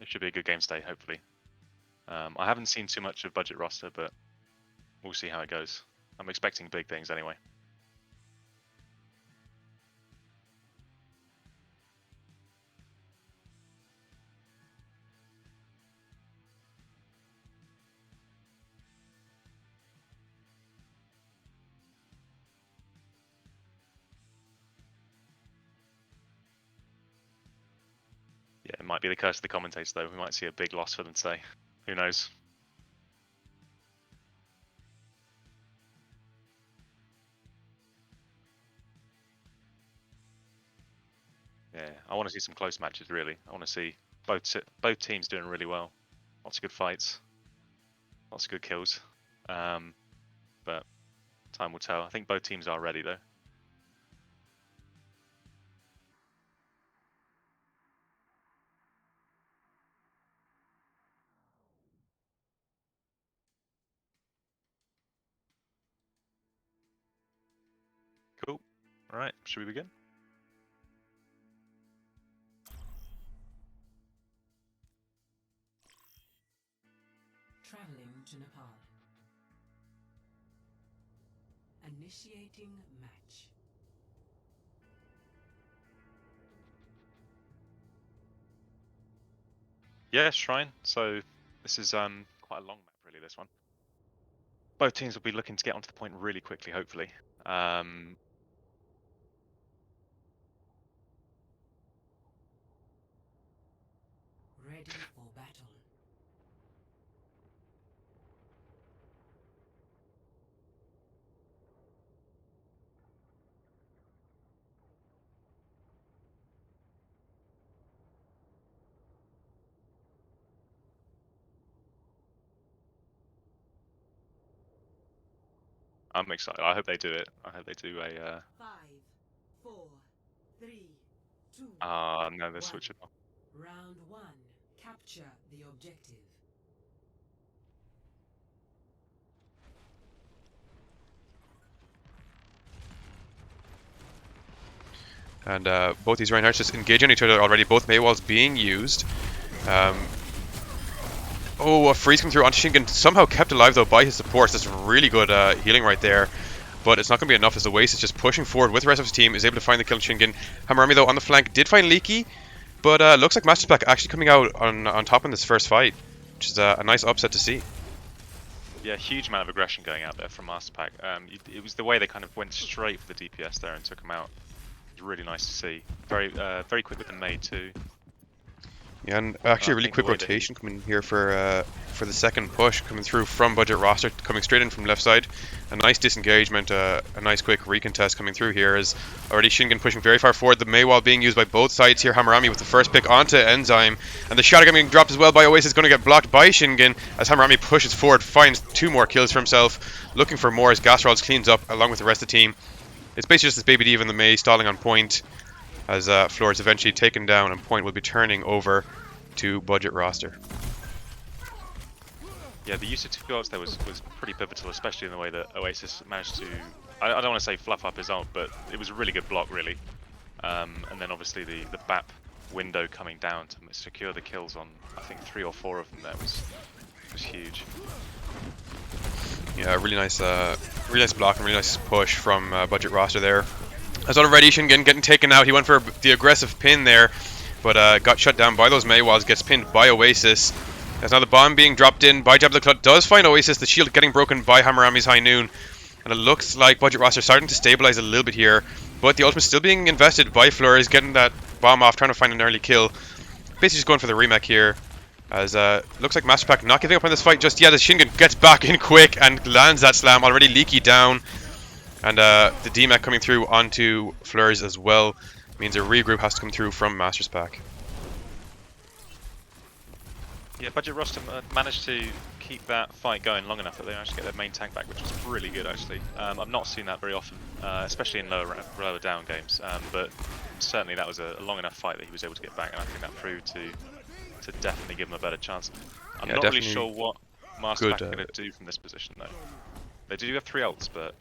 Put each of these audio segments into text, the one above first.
It should be a good game state, hopefully. I haven't seen too much of budget roster, but we'll see how it goes. I'm expecting big things anyway. Yeah, it might be the curse of the commentators, though. We might see a big loss for them today. Who knows? Yeah, I want to see some close matches, really. I want to see both teams doing really well. Lots of good fights. Lots of good kills. But time will tell. I think both teams are ready, though. Cool. All right, should we begin? Traveling to Nepal. Initiating match. Yeah, Shrine. So this is quite a long map, really, this one. Both teams will be looking to get onto the point really quickly, hopefully. Ready for battle. I'm excited. I hope they do it. I hope they do a... 5, 4, 3, 2, no, they're switching off. Round 1. Capture the objective. And both these Reinhardts just engaging each other already. Both Maywalls being used. Oh, a freeze coming through onto Shingen. Somehow kept alive though by his supports. That's really good healing right there. But it's not going to be enough as Oasis just pushing forward with the rest of his team is able to find the kill on Shingen. Hamarami though on the flank did find Leaky. But looks like MasterPack actually coming out on top in this first fight. Which is a nice upset to see. Yeah, huge amount of aggression going out there from MasterPack. It was the way they kind of went straight for the DPS there and took him out. It was really nice to see. Very quick with the Mei too. Yeah, and actually a really quick rotation coming here for the second push coming through from budget roster, coming straight in from left side. A nice disengagement, a nice quick recontest coming through here as already Shingen pushing very far forward. The Maywall being used by both sides here. Hamarami with the first pick onto Enzyme, and the shotgun being dropped as well by Oasis, going to get blocked by Shingen as Hamarami pushes forward, finds 2 more kills for himself, looking for more as Gasrolls cleans up along with the rest of the team. It's basically just this Baby Diva and the Mei stalling on point as Floor is eventually taken down and point will be turning over to budget roster. Yeah, the use of 2 ults there was pretty pivotal, especially in the way that Oasis managed to... I don't want to say fluff up his ult, but it was a really good block, really. And then obviously the BAP window coming down to secure the kills on, I think, 3 or 4 of them there was huge. Yeah, really nice block and really nice push from budget roster there. As already Shingen getting taken out, he went for the aggressive pin there, but got shut down by those Maywalls, gets pinned by Oasis. As now the bomb being dropped in by Jab the Clut does find Oasis, the shield getting broken by Hamarami's High Noon. And it looks like budget roster starting to stabilize a little bit here, but the ultimate still being invested by Flores, getting that bomb off, trying to find an early kill. Basically just going for the remake here. As looks like MasterPack not giving up on this fight just yet as Shingen gets back in quick and lands that slam, already Leaky down. And the DMAC coming through onto Fleurs as well means a regroup has to come through from MasterPack. Yeah, budget roster managed to keep that fight going long enough that they managed to get their main tank back, which was really good actually. I've not seen that very often, especially in lower down games, but certainly that was a long enough fight that he was able to get back, and I think that proved to definitely give him a better chance. I'm not really sure what MasterPack are going to do from this position though. They do have 3 ults, but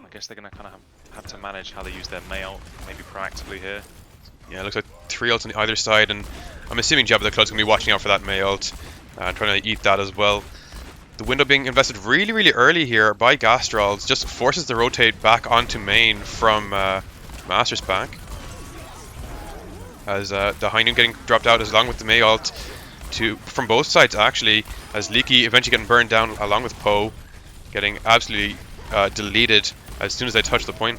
I guess they're going to kind of have to manage how they use their Mei ult, maybe proactively here. Yeah, it looks like 3 ults on either side, and I'm assuming Jabba the Clut's going to be watching out for that Mei ult, trying to eat that as well. The window being invested really, really early here by Gastrals just forces the rotate back onto main from MasterPack. As the High Noon getting dropped out along with the Mei ult from both sides actually, as Leaky eventually getting burned down along with Poe, getting absolutely deleted as soon as they touch the point,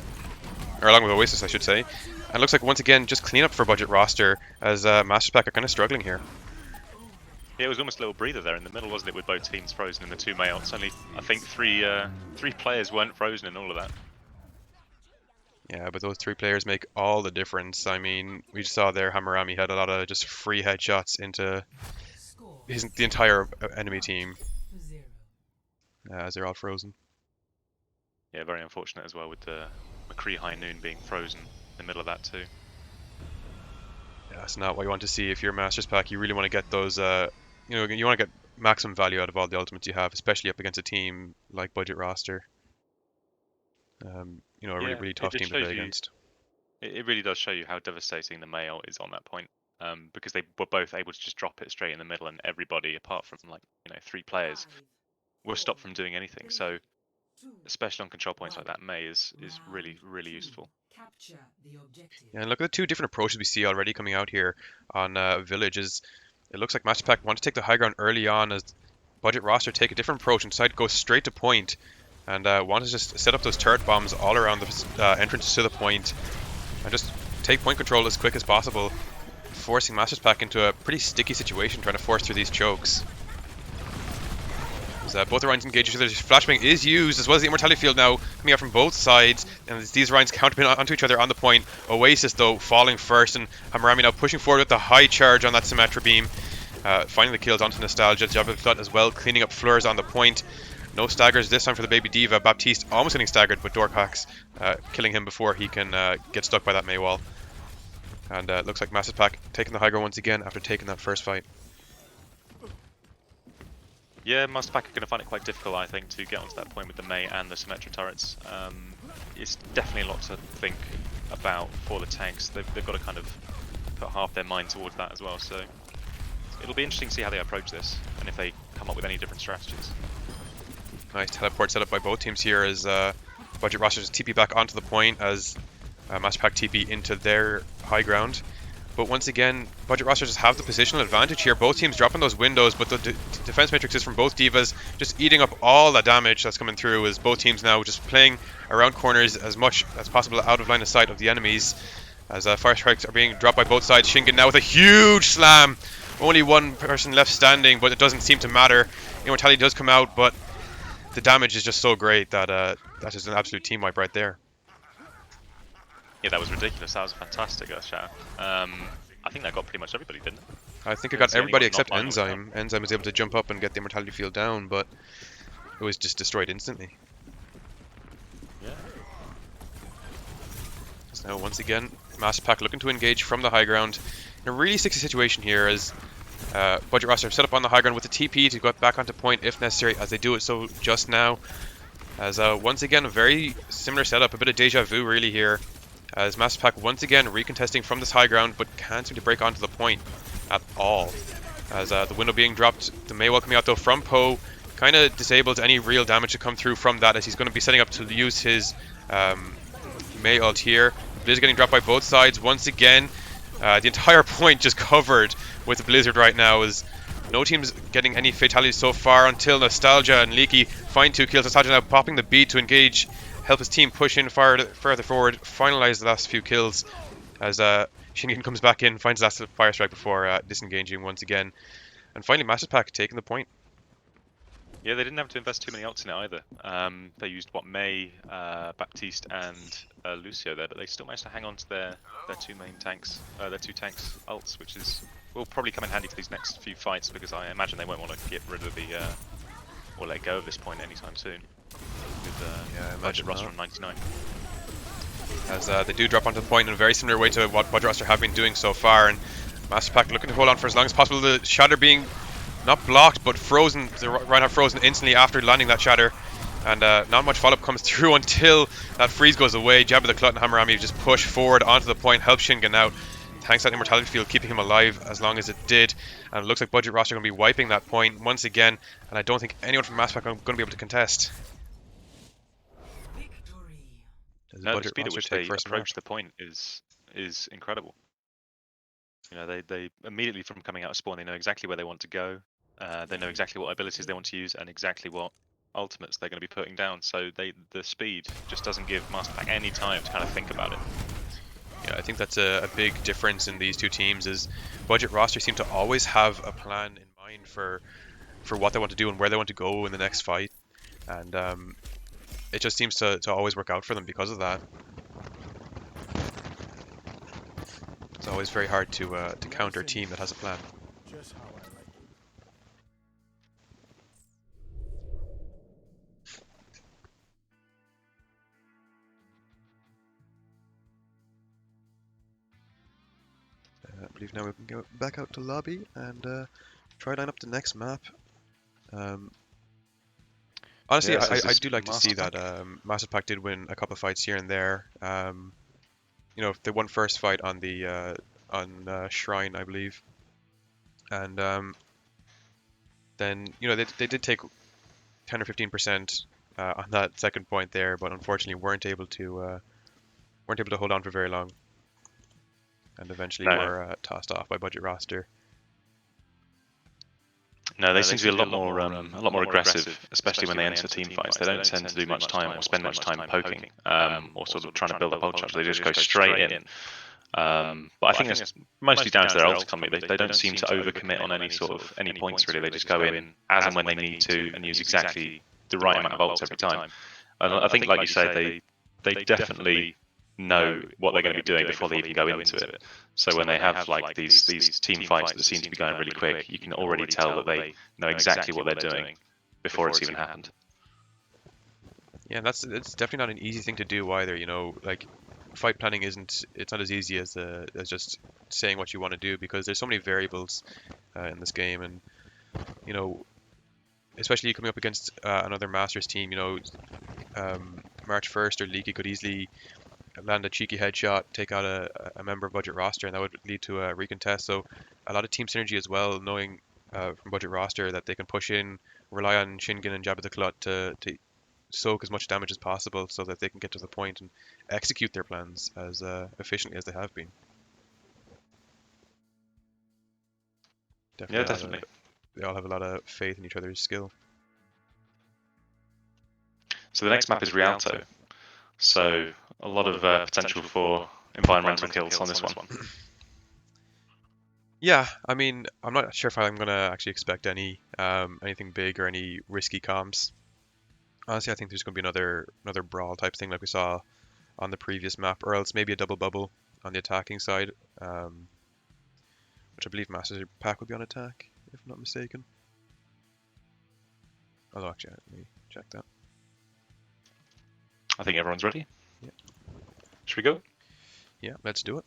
or along with Oasis I should say. And it looks like once again just clean up for budget roster as MasterPack are kind of struggling here. Yeah, it was almost a little breather there in the middle, wasn't it, with both teams frozen in the 2 Mei ults. Only, I think, three players weren't frozen in all of that. Yeah, but those 3 players make all the difference. I mean, we just saw there Hammurabi had a lot of just free headshots into the entire enemy team as they're all frozen. Yeah, very unfortunate as well with the McCree High Noon being frozen in the middle of that too. Yeah, that's not what you want to see if you're MasterPack. You really want to get those, you want to get maximum value out of all the ultimates you have, especially up against a team like budget roster. A really tough team to play against. It really does show you how devastating the Mei ult is on that point, because they were both able to just drop it straight in the middle, and everybody apart from 3 players were stopped from doing anything. So, especially on control points like that, Mei is really, really useful. Yeah, and look at the 2 different approaches we see already coming out here on Village. It looks like MasterPack want to take the high ground early on, as budget roster take a different approach and decide to go straight to point, and want to just set up those turret bombs all around the entrance to the point, and just take point control as quick as possible, forcing MasterPack into a pretty sticky situation, trying to force through these chokes. As both the Rhines engage each other, flashbang is used, as well as the immortality field now coming out from both sides, and these Rhines counterpin onto each other on the point. Oasis though falling first, and Hammurabi now pushing forward with the high charge on that Symmetra beam, finding the kills onto Nostalgia. Jabba the Clut as well, cleaning up Fleurs on the point. No staggers this time for the Baby Diva. Baptiste almost getting staggered, but Dorkax killing him before he can get stuck by that Mei wall. And looks like MasterPack taking the high ground once again after taking that first fight. Yeah, MasterPack are going to find it quite difficult, I think, to get onto that point with the Mei and the Symmetra turrets. It's definitely a lot to think about for the tanks. They've got to kind of put half their mind towards that as well. So it'll be interesting to see how they approach this and if they come up with any different strategies. Nice teleport set up by both teams here as budget roster just TP back onto the point as MasterPack TP into their high ground. But once again, budget roster just have the positional advantage here. Both teams dropping those windows, but the defense matrices from both Divas just eating up all that damage that's coming through, as both teams now just playing around corners as much as possible out of line of sight of the enemies. As fire strikes are being dropped by both sides. Shingen now with a huge slam. Only one person left standing, but it doesn't seem to matter. Immortality does come out, but the damage is just so great that that is an absolute team wipe right there. Yeah, that was ridiculous. That was fantastic, that shot. I think that got pretty much everybody, didn't it? I think it got everybody except Enzyme. Enzyme was able to jump up and get the immortality field down, but it was just destroyed instantly. Yeah. So now once again, MasterPack looking to engage from the high ground in a really sticky situation here, as budget roster set up on the high ground with the TP to go back onto point if necessary, as they do it so just now. As once again, a very similar setup, a bit of deja vu really here. As MasterPack once again recontesting from this high ground, but can't seem to break onto the point at all. As the window being dropped, the Mei wall coming out though from Poe, kind of disables any real damage to come through from that, as he's going to be setting up to use his Mei ult here. Blizzard getting dropped by both sides once again. The entire point just covered with the Blizzard right now, as no team's getting any fatalities so far until Nostalgia and Leaky find 2 kills. Nostalgia now popping the beat to engage, help his team push in further forward, finalize the last few kills, as Shingen comes back in, finds the last fire strike before disengaging once again. And finally MasterPack taking the point. Yeah, they didn't have to invest too many ults in it either. They used, Mei, Baptiste and Lucio there, but they still managed to hang on to their 2 main tanks, their 2 tanks ults, which will probably come in handy for these next few fights, because I imagine they won't want to get rid of or let go of this point anytime soon. With budget roster on 99. As they do drop onto the point in a very similar way to what budget roster have been doing so far, and MasterPack looking to hold on for as long as possible. The shatter being not blocked but frozen, the Reinhardt frozen instantly after landing that shatter, and not much follow-up comes through until that freeze goes away. Jabba the Clut and Hammurabi just push forward onto the point, help Shingen out. thanks to that immortality field keeping him alive as long as it did. And it looks like Budget Roster are going to be wiping that point once again, and I don't think anyone from MasterPack are going to be able to contest. Victory. Does No, the Budget speed at Roster which take they first approach map? the point is incredible. You know, they immediately from coming out of spawn, they know exactly where they want to go. They know exactly what abilities they want to use and exactly what ultimates they're going to be putting down. So the speed just doesn't give MasterPack any time to kind of think about it. Yeah, I think that's a big difference in these two teams. Is Budget Roster seem to always have a plan in mind for what they want to do and where they want to go in the next fight, and it just seems to always work out for them because of that. It's always very hard to counter a team that has a plan. Just how I like it. I believe now we can go back out to lobby and try line up the next map. Honestly, Yeah, so I this do like to see that MasterPack. MasterPack did win a couple of fights here and there. You know, they won first fight on the Shrine, I believe, and then you know they did take 10 or 15% on that second point there, but unfortunately weren't able to hold on for very long, and eventually No. were tossed off by Budget Roster. No, they seem to be a lot more aggressive, especially when they enter team fights. They don't tend to do much time or spend much time poking, or sort of trying to build up ultra. They just go straight in. But I think that's mostly down to their ult economy. They don't seem to overcommit on any points really. They just go in as and when they need to and use exactly the right amount of ults every time. And I think, like you say, they definitely know what they're going to be doing before they even go into it. So when they have like these team fights that seem to be going really quick, you can already tell that they know exactly what they're doing before it's even happened. Yeah, it's definitely not an easy thing to do either. You know, like fight planning it's not as easy as just saying what you want to do, because there's so many variables in this game, and you know, especially coming up against another Masters team. You know, March 1st or Leaky could easily land a cheeky headshot, take out a member of Budget Roster, and that would lead to a recontest. So a lot of team synergy as well, knowing from Budget Roster that they can push in, rely on Shingen and Jabba the Clut to soak as much damage as possible so that they can get to the point and execute their plans as efficiently as they have been. Yeah, definitely. They all have a lot of faith in each other's skill. So the next map is Rialto. So a lot of potential for environmental kills on this one. Yeah, I mean, I'm not sure if I'm gonna actually expect anything big or any risky comms. Honestly, I think there's gonna be another brawl type thing like we saw on the previous map, or else maybe a double bubble on the attacking side, which I believe MasterPack would be on attack, if I'm not mistaken. Although actually, let me check that. I think everyone's ready. Yeah. Should we go? Yeah, let's do it.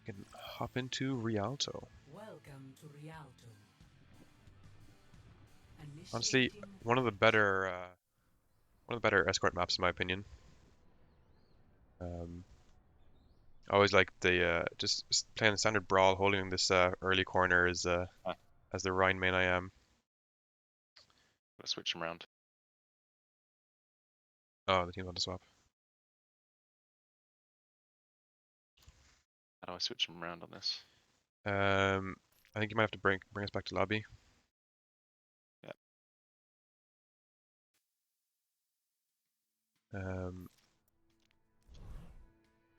We can hop into Rialto. Welcome to Rialto. Honestly, one of the better escort maps in my opinion. I always like the just playing a standard brawl, holding this early corner as the Rhine main I am. Let's switch them around. Oh, the team's on the swap. How do I switch them around on this? I think you might have to bring us back to lobby. Yeah.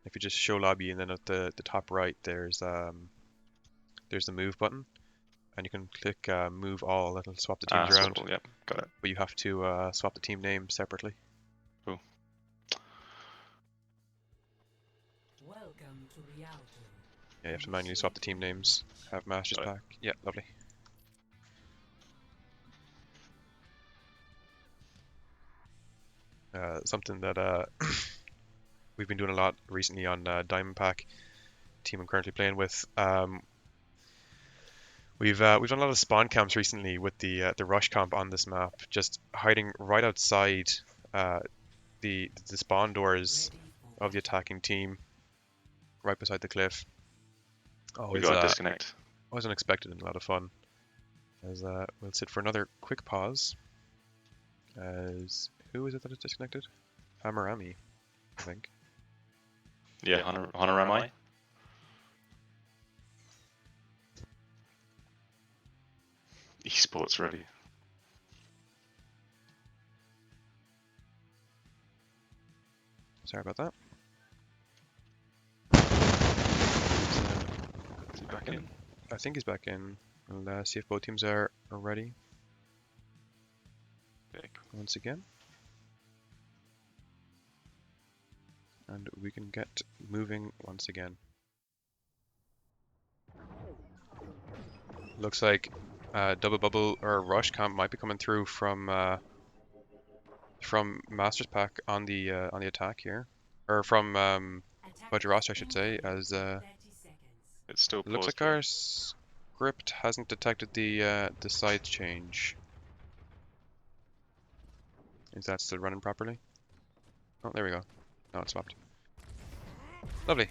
If you just show lobby, and then at the top right there's the move button, and you can click move all. That'll swap the teams around. Yep, got it. But you have to swap the team name separately. Cool. Welcome to Rialto. Yeah, you have to manually swap the team names. Have MasterPack. Yeah, lovely. Something that we've been doing a lot recently on Diamondpack, team I'm currently playing with. We've done a lot of spawn camps recently with the rush comp on this map, just hiding right outside the spawn doors of the attacking team, right beside the cliff. We Always, got a disconnect. always unexpected and a lot of fun. As we'll sit for another quick pause. As who is it that is disconnected? Hamarami, I think. Yeah, Honorami. Esports ready. Sorry about that. Is he back in? I think he's back in. We'll see if both teams are ready Okay, cool. once again. And we can get moving once again. Looks like double bubble or rush camp might be coming through from MasterPack on the attack here, or from Budget Roster, I should say. As It's still it looks paused. like our script hasn't detected the side change. Is that still running properly? Oh, there we go. No, it swapped. Lovely.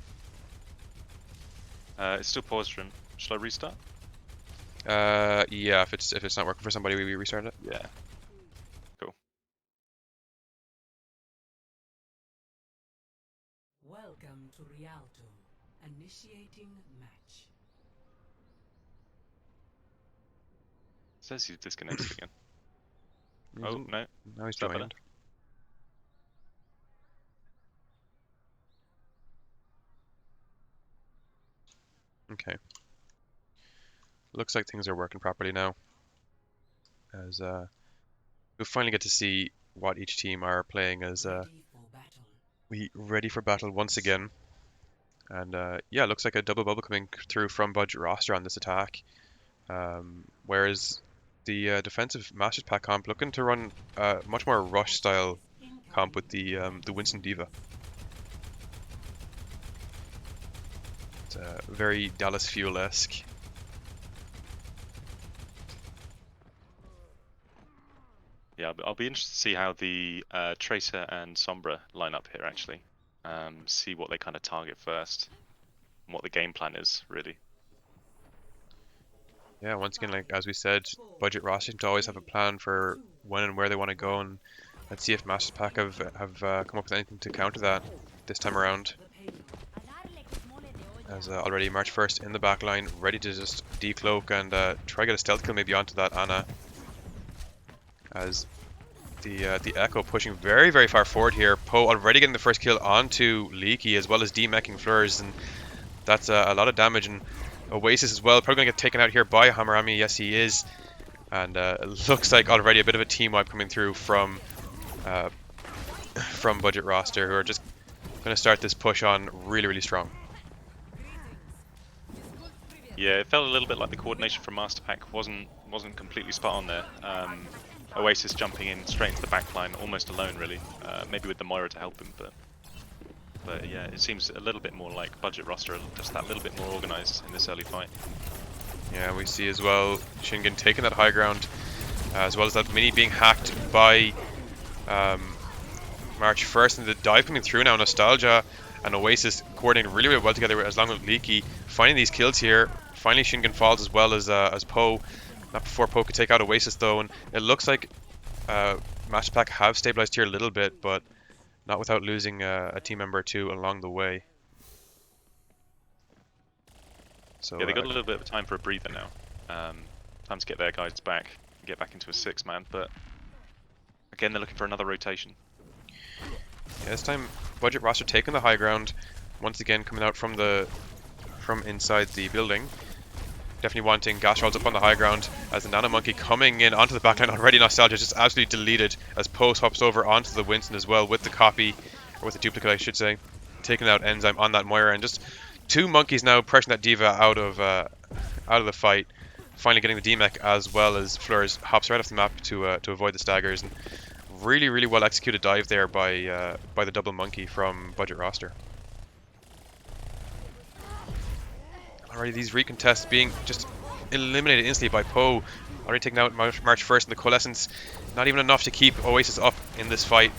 It's still paused for him. Shall I restart? Yeah. If it's not working for somebody, we restart it. Yeah. Cool. Welcome to Rialto. Initiating match. Says he's disconnected again. He's Oh in- no. Now he's Is that better? joined. Okay. Looks like things are working properly now. As we finally get to see what each team are playing as Ready for battle. we ready for battle once again. And yeah, looks like a double bubble coming through from Budget Roster on this attack. Whereas the defensive MasterPack comp looking to run much more rush style comp with the Winston Diva. It's very Dallas Fuel-esque. Yeah, but I'll be interested to see how the Tracer and Sombra line up here actually. See what they kind of target first, and what the game plan is really. Yeah, once again, like as we said, Budget Roster seem to always have a plan for when and where they want to go, and let's see if MasterPack have come up with anything to counter that this time around. As already March 1st in the back line, ready to just decloak and try to get a stealth kill maybe onto that Ana. As the Echo pushing very, very far forward here. Poe already getting the first kill onto Leaky as well as demeching Fleurs, and that's a lot of damage. And Oasis as well, probably going to get taken out here by Hamarami. Yes, he is. And it looks like already a bit of a team wipe coming through from Budget Roster, who are just going to start this push on really, really strong. Yeah, it felt a little bit like the coordination from MasterPack wasn't completely spot on there. Oasis jumping in straight into the back line, almost alone really. Maybe with the Moira to help him, but yeah, it seems a little bit more like Budget Roster, just that little bit more organised in this early fight. Yeah, we see as well Shingen taking that high ground, as well as that mini being hacked by March 1st, and the dive coming through now. Nostalgia and Oasis coordinating really, really well together, as long as Leaky finding these kills here. Finally, Shingen falls as well as Poe. Not before Poe could take out Oasis though, and it looks like MasterPack have stabilized here a little bit, but not without losing a team member or two along the way. So Yeah, they got a little bit of time for a breather now. Time to get their guys back, and get back into a 6-man, but again they're looking for another rotation. yeah, this time Budget Roster taking the high ground, once again coming out from inside the building. Definitely wanting gas rolls up on the high ground, as the Nano Monkey coming in onto the backline already. Nostalgia just absolutely deleted as Poe hops over onto the Winston as well with the copy, or with the duplicate I should say, taking out Enzyme on that Moira, and just two monkeys now pressuring that Diva out of the fight. Finally getting the demech as well as Fleurs hops right off the map to avoid the staggers, and really, really well executed dive there by the double monkey from Budget Roster. Already these recontests being just eliminated instantly by Poe. Already taking out March 1st, and the Coalescence not even enough to keep Oasis up in this fight.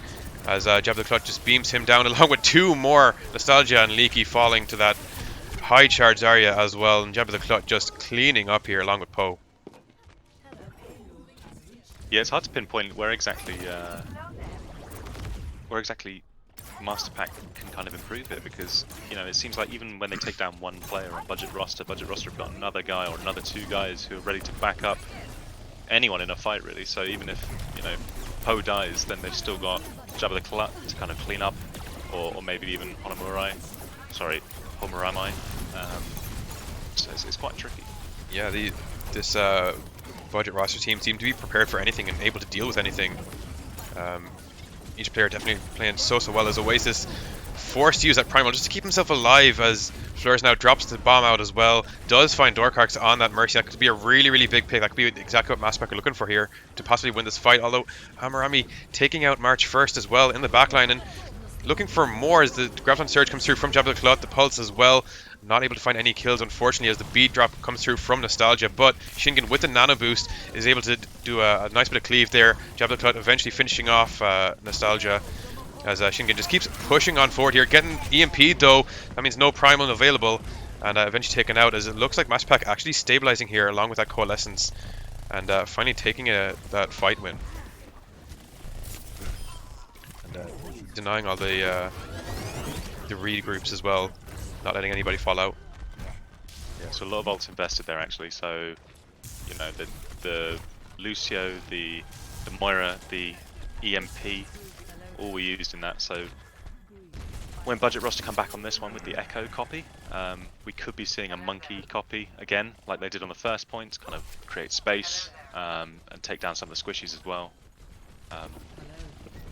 as Jab the Clutch just beams him down along with 2 more Nostalgia and Leaky falling to that high charge area as well, and Jab the Clutch just cleaning up here along with Poe. Yeah, it's hard to pinpoint where exactly MasterPack can kind of improve it, because you know it seems like even when they take down one player on Budget Roster have got another guy or another 2 guys who are ready to back up anyone in a fight really. So even if Poe dies, then they've still got Jabba the Clutch to kind of clean up, or maybe even Homuramai. So it's quite tricky. Yeah, this Budget Roster team seem to be prepared for anything and able to deal with anything. Each player definitely playing so well, as Oasis forced to use that Primal just to keep himself alive, as Fleurs now drops the bomb out as well. Does find Dorkarx on that Mercy. That could be a really big pick. That could be exactly what MasterPack are looking for here to possibly win this fight. Although Hammurami taking out March first as well in the backline, and looking for more as the Graviton Surge comes through from Jabba the Clut, the Pulse as well. Not able to find any kills, unfortunately, as the beat drop comes through from Nostalgia, but Shingen with the nano boost is able to do a nice bit of cleave there. Jabba the Clut eventually finishing off Nostalgia, as Shingen just keeps pushing on forward here, getting EMP'd though. That means no Primal available, and eventually taken out, as it looks like MasterPack actually stabilizing here along with that Coalescence, and finally taking that fight win. And denying all the regroups as well, not letting anybody fall out. Yeah, so a lot of ults invested there actually. So the Lucio, the Moira, the EMP, all were used in that. So when Budget Roster come back on this one with the Echo copy, we could be seeing a Monkey copy again, like they did on the first point, to kind of create space and take down some of the squishies as well.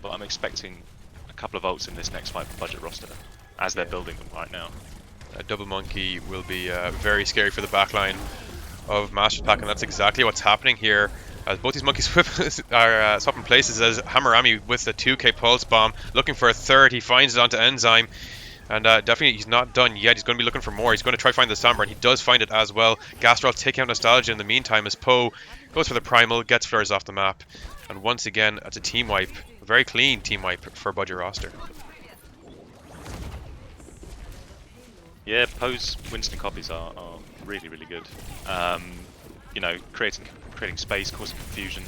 But I'm expecting a couple of ults in this next fight for Budget Roster, as they're building them right now. A double Monkey will be very scary for the backline of MasterPack, and that's exactly what's happening here, as both these monkeys are swapping places, as Hammurami with the 2k Pulse Bomb looking for a third. He finds it onto Enzyme, and definitely he's not done yet. He's going to be looking for more. He's going to try to find the Sombra, and he does find it as well. Gastrol taking out Nostalgia in the meantime, as Poe goes for the Primal, gets Fleurs off the map, and once again it's a team wipe, a very clean team wipe for Budget Roster. Yeah, Poe's Winston copies are really good. Creating space, causing confusion,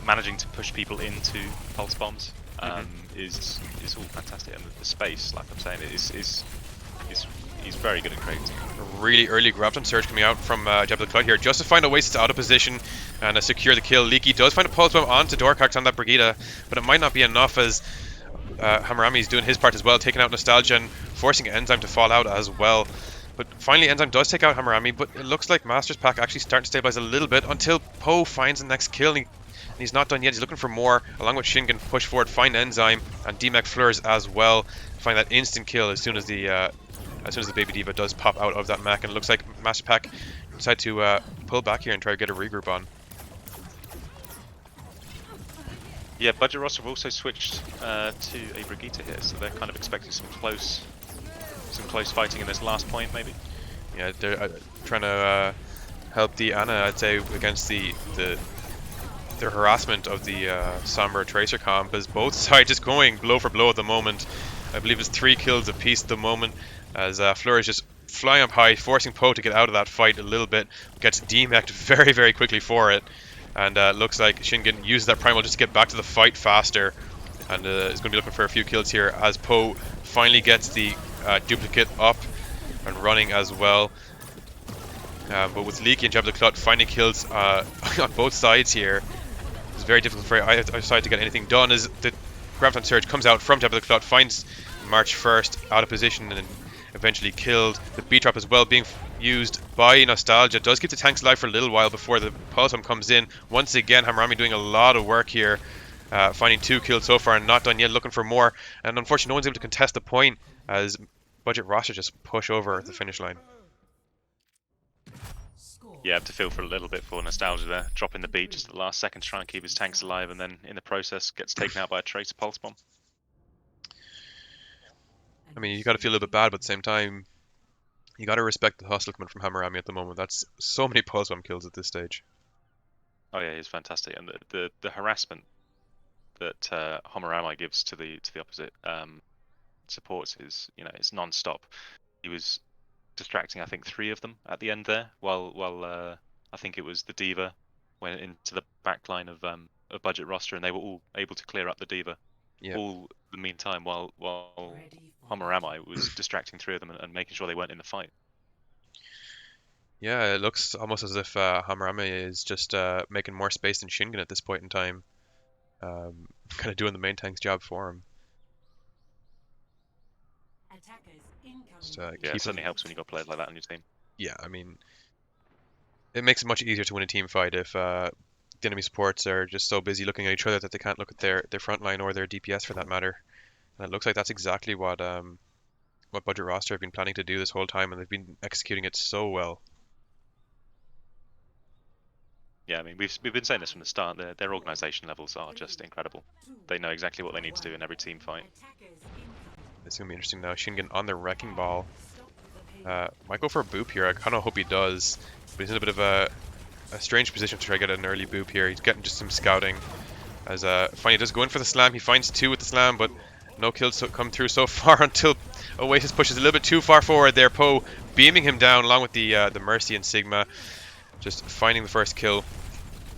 managing to push people into pulse bombs is all fantastic, and the space, like I'm saying, he's very good at creating. A really early Graviton Surge coming out from Jabba the Clut here, just to find Oasis out of position and secure the kill. Leaky does find a pulse bomb onto Dorkarx on that Brigida, but it might not be enough, as Hammurami is doing his part as well, taking out Nostalgia and forcing Enzyme to fall out as well. But finally Enzyme does take out Hammurami, but it looks like MasterPack actually starting to stabilize a little bit until Poe finds the next kill, and he's not done yet. He's looking for more, along with Shingen, push forward, find Enzyme, and DMAC Fleurs as well, find that instant kill as soon as the Baby Diva does pop out of that mech, and it looks like MasterPack decide to pull back here and try to get a regroup on. Yeah, Budget Roster have also switched to a Brigitte here, so they're kind of expecting some close fighting in this last point, maybe. Yeah, they're trying to help the Ana, I'd say, against the harassment of the Sombra Tracer comp, as both sides just going blow for blow at the moment. I believe it's 3 kills apiece at the moment, as Fleur is just flying up high, forcing Poe to get out of that fight a little bit, gets demeched very quickly for it. And looks like Shingen uses that Primal just to get back to the fight faster, and is going to be looking for a few kills here, as Poe finally gets the duplicate up and running as well. But with Leaky and Jabba the Clut finding kills on both sides here, it's very difficult for either side to get anything done, as the Graviton Surge comes out from Jabba the Clut, finds March first out of position and eventually killed. The beat drop as well being used by Nostalgia does keep the tanks alive for a little while before the pulse bomb comes in. Once again, Hammurami doing a lot of work here, finding 2 kills so far and not done yet, looking for more. And unfortunately, no one's able to contest the point, as Budget Roster just push over the finish line. Yeah, I have to feel for a little bit for Nostalgia there, dropping the beat just at the last second to try and keep his tanks alive, and then in the process gets taken out by a Tracer pulse bomb. I mean, you got to feel a little bit bad, but at the same time, you got to respect the hustle coming from Hammurami at the moment. That's so many pulse bomb kills at this stage. Oh yeah, he's fantastic, and the harassment that Homarami gives to the opposite supports is, you know, it's non-stop. He was distracting, I think, 3 of them at the end there, while I think it was the D.Va went into the back line of budget roster, and they were all able to clear up the D.Va Yeah. all the meantime, while Homarami was distracting 3 of them and making sure they weren't in the fight. Yeah, it looks almost as if Hamarame is just making more space than Shingen at this point in time. Kind of doing the main tank's job for him. Just, Yeah, keep it certainly him- helps when you've got players like that on your team. Yeah, I mean, it makes it much easier to win a team fight if the enemy supports are just so busy looking at each other that they can't look at their front line or their DPS for that matter. And it looks like that's exactly what Budget Roster have been planning to do this whole time, and they've been executing it so well. Yeah, I mean, we've been saying this from the start. Their organisation levels are just incredible. They know exactly what they need to do in every team fight. It's gonna be interesting now. Shingen on the wrecking ball. Might go for a boop here. I kind of hope he does, but he's in a bit of a strange position to try to get an early boop here. He's getting just some scouting. As finally does go in for the slam. He finds 2 with the slam, but no kills come through so far until Oasis pushes a little bit too far forward there. Poe beaming him down along with the Mercy and Sigma, just finding the first kill.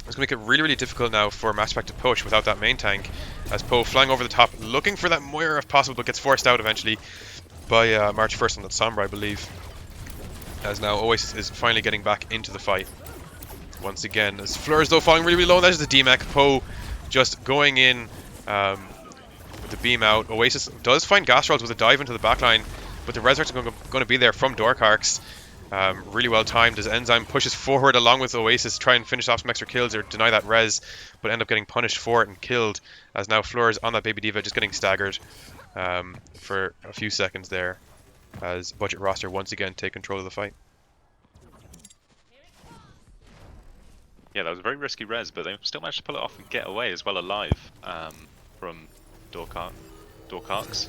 It's going to make it really, really difficult now for MasterPack to push without that main tank, as Poe flying over the top, looking for that Moira if possible, but gets forced out eventually by March 1st on that Sombra, I believe. As now Oasis is finally getting back into the fight. Once again, as Fleurs though falling really, really low, there's the DMAC. Poe just going in with the beam out. Oasis does find Gastrals with a dive into the backline, but the Resurrect's going to be there from Dorkarks. Really well timed as Enzyme pushes forward along with Oasis, try and finish off some extra kills or deny that res, but end up getting punished for it and killed, as now Fleurs on that Baby D.Va just getting staggered for a few seconds there, as Budget Roster once again take control of the fight. Yeah, that was a very risky res, but they still managed to pull it off and get away as well alive from Dorkarks.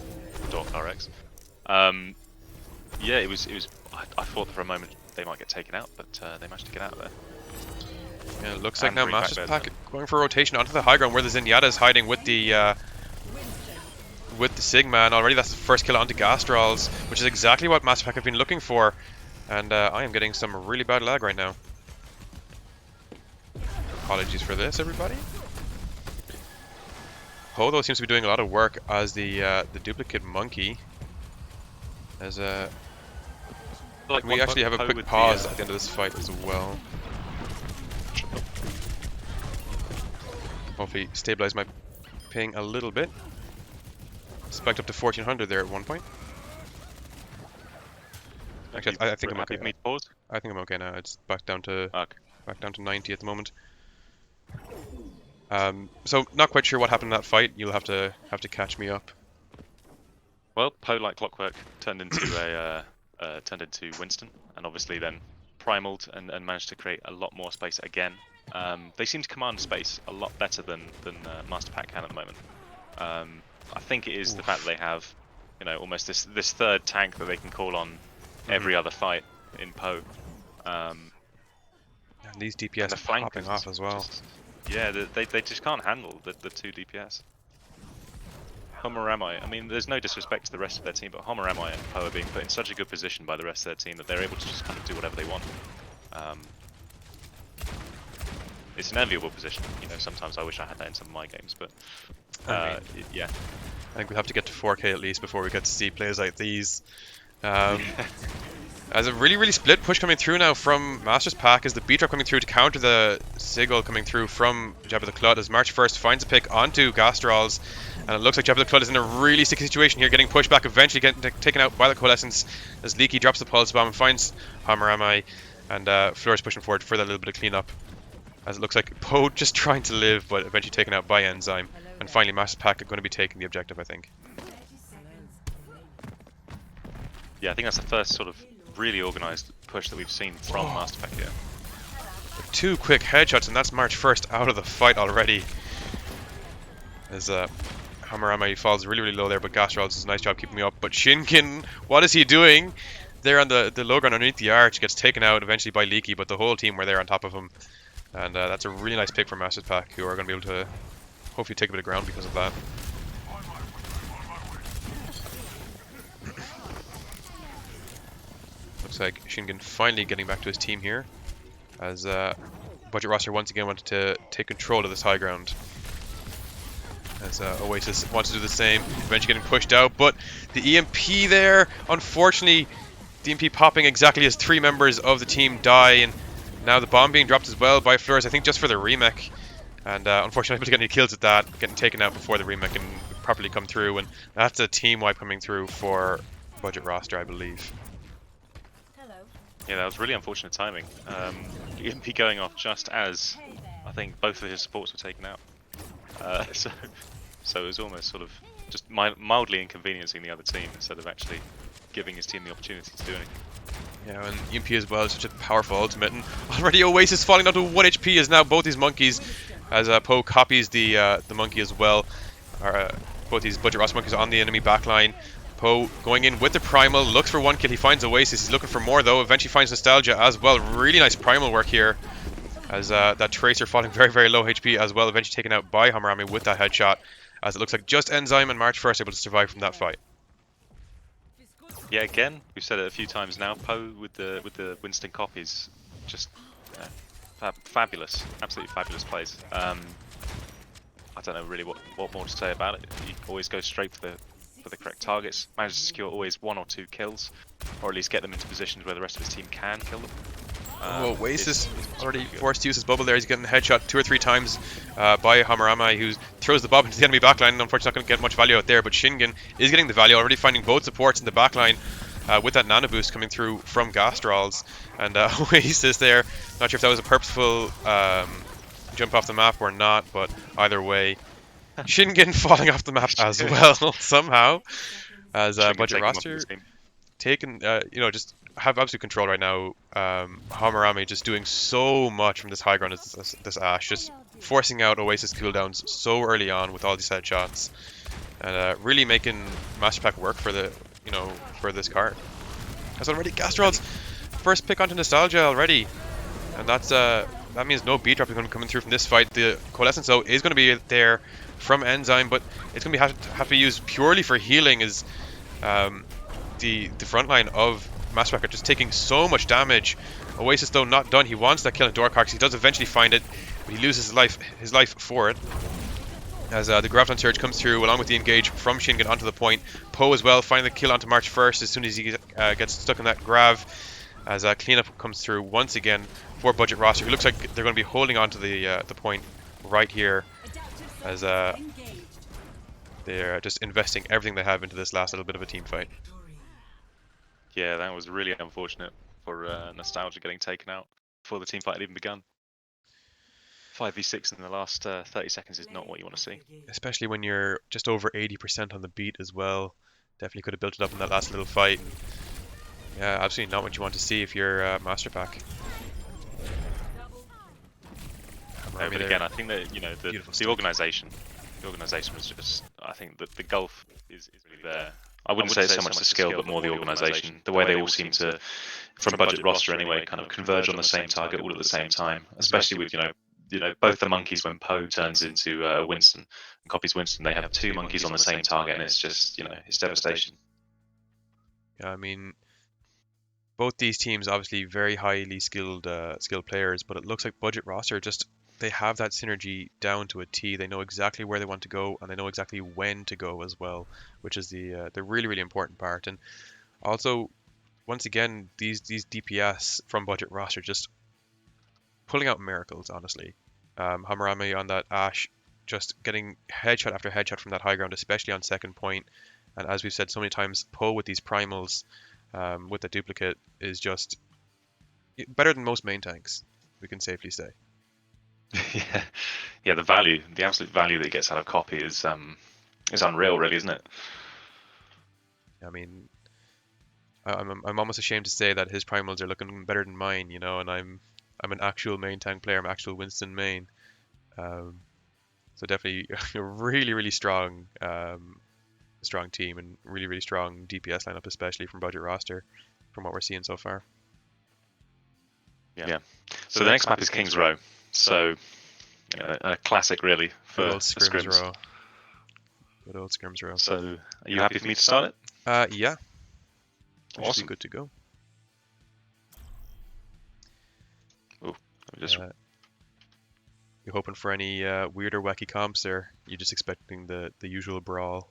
Yeah, it was. I thought for a moment they might get taken out, but they managed to get out of there. Yeah, it looks like now bring back MasterPack going for a rotation onto the high ground where the Zenyatta is hiding with the Sigma, and already that's the first kill onto Gastrals, which is exactly what MasterPack have been looking for. And I am getting some really bad lag right now. Apologies for this, everybody. Ho though seems to be doing a lot of work as the duplicate monkey. As Like can we actually have a quick pause at the end of this fight as well? Hopefully stabilize my ping a little bit. Spiked up to 1400 there at one point. Actually, I think I'm okay. Pause? I think I'm okay now. It's back down to 90 at the moment. So not quite sure what happened in that fight. You'll have to catch me up. Well, Poe, like clockwork, turned into Winston, and obviously then primaled and managed to create a lot more space again. They seem to command space a lot better than MasterPack can at the moment. I think it is the fact that they have, you know, almost this third tank that they can call on every other fight in Poe. And these DPS are popping off as well. Yeah, they just can't handle the 2 DPS. Homarami, I mean, there's no disrespect to the rest of their team, but Homarami and Poe are being put in such a good position by the rest of their team that they're able to just kind of do whatever they want. It's an enviable position. You know, sometimes I wish I had that in some of my games, but yeah. I think we'll have to get to 4K at least before we get to see players like these. As a really, really split push coming through now from MasterPack, as the B-drop coming through to counter the Sigil coming through from Jabba the Clut, as March 1st finds a pick onto Gastrals, and it looks like Jabba the Clut is in a really sticky situation here, getting pushed back, eventually getting taken out by the Coalescence, as Leaky drops the Pulse Bomb and finds Hamarami, and Fleurs pushing forward for that little bit of cleanup, as it looks like Poe just trying to live, but eventually taken out by Enzyme, and finally MasterPack are going to be taking the objective, I think. Yeah, I think that's the first sort of really organised push that we've seen from MasterPack here. 2 quick headshots, and that's March 1st out of the fight already. As Hamarami falls really, really low there, but Gastrals does a nice job keeping me up. But Shingen, what is he doing? There on the low ground underneath the arch, gets taken out eventually by Leaky, but the whole team were there on top of him. And that's a really nice pick from MasterPack, who are going to be able to hopefully take a bit of ground because of that. Looks like Shingen finally getting back to his team here, as Budget Roster once again wanted to take control of this high ground. As Oasis wants to do the same, eventually getting pushed out, but the EMP there, unfortunately, the EMP popping exactly as 3 members of the team die, and now the bomb being dropped as well by Fleurs, I think just for the remake, and unfortunately able to get any kills with that, getting taken out before the remake can properly come through, and that's a team wipe coming through for Budget Roster, I believe. Yeah, that was really unfortunate timing. EMP going off just as I think both of his supports were taken out. So it was almost sort of just mildly inconveniencing the other team instead of actually giving his team the opportunity to do anything. Yeah, and EMP as well is such a powerful ultimate, and already Oasis falling down to 1 HP as now both these monkeys, as Poe copies the monkey as well, are both these Budget Roster monkeys on the enemy backline. Poe going in with the Primal, looks for 1 kill, he finds Oasis, he's looking for more though, eventually finds Nostalgia as well. Really nice Primal work here, as that Tracer falling very, very low HP as well, eventually taken out by Hamarami with that headshot, as it looks like just Enzyme and March 1st able to survive from that fight. Yeah, again, we've said it a few times now, Poe with the Winston copies, just fabulous, absolutely fabulous plays. I don't know really what more to say about it. He always goes straight for the correct targets, manages to secure always 1 or 2 kills, or at least get them into positions where the rest of his team can kill them. Oasis already forced to use his bubble there. He's getting headshot 2 or 3 times by Hamarami, who throws the bomb into the enemy backline, and unfortunately not going to get much value out there, but Shingen is getting the value, already finding both supports in the backline with that nano boost coming through from Gastrals, and Oasis there, not sure if that was a purposeful jump off the map or not, but either way, Shingen falling off the map as well somehow, as Budget Roster taken, just have absolute control right now. Hamarami just doing so much from this high ground, this Ashe, just forcing out Oasis cooldowns so early on with all these headshots, and really making MasterPack work for the, for this card. As already Gastral's first pick onto Nostalgia already, and that means no beat drop is going to be coming through from this fight. The Coalescence though is going to be there from Enzyme, but it's going to have to be used purely for healing, as the front line of MasterPack are just taking so much damage. Oasis though not done. He wants that kill on Dorkarx. He does eventually find it, but he loses his life for it. As the Graviton Surge comes through along with the engage from Shingen onto the point. Poe as well finding the kill onto March 1st as soon as he gets stuck in that Grav. As cleanup comes through once again for Budget Roster, who looks like they're going to be holding on to the point right here, as they're just investing everything they have into this last little bit of a team fight. Yeah, that was really unfortunate for Nostalgia getting taken out before the team fight had even begun. 5v6 in the last 30 seconds is not what you want to see. Especially when you're just over 80% on the beat as well. Definitely could have built it up in that last little fight. Yeah, absolutely not what you want to see if you're MasterPack. But again, I think that the organisation was just, I think that the gulf is really there. I wouldn't say it's so much the skill, but more the organisation. The way they all seem to, from Budget Roster anyway, kind of converge on the same target all at the same time. Especially with both the monkeys when Poe turns into Winston and copies Winston, they have 2 monkeys on the same target, and it's just it's devastation. Yeah, I mean, both these teams obviously very highly skilled players, but it looks like Budget Roster they have that synergy down to a T. They know exactly where they want to go, and they know exactly when to go as well, which is the really, really important part. And also, once again, these DPS from Budget Roster just pulling out miracles, honestly. Hamarami on that Ashe, just getting headshot after headshot from that high ground, especially on second point. And as we've said so many times, Poe with these primals, with the duplicate, is just better than most main tanks, we can safely say. Yeah, the absolute value that he gets out of copy is unreal, really, isn't it? I mean, I'm almost ashamed to say that his primals are looking better than mine, and I'm an actual main tank player. I'm actual Winston main, so definitely a really, really strong team, and really, really strong DPS lineup, especially from Budget Roster, from what we're seeing so far. Yeah. So the next map is King's Row. So a classic really for Good old Scrims Scrims. row. Good old Scrims row. So, are you happy for me to start it? Yeah. We should Awesome. be good to go. Ooh, just You hoping for any weird or wacky comps, or you just expecting the usual brawl?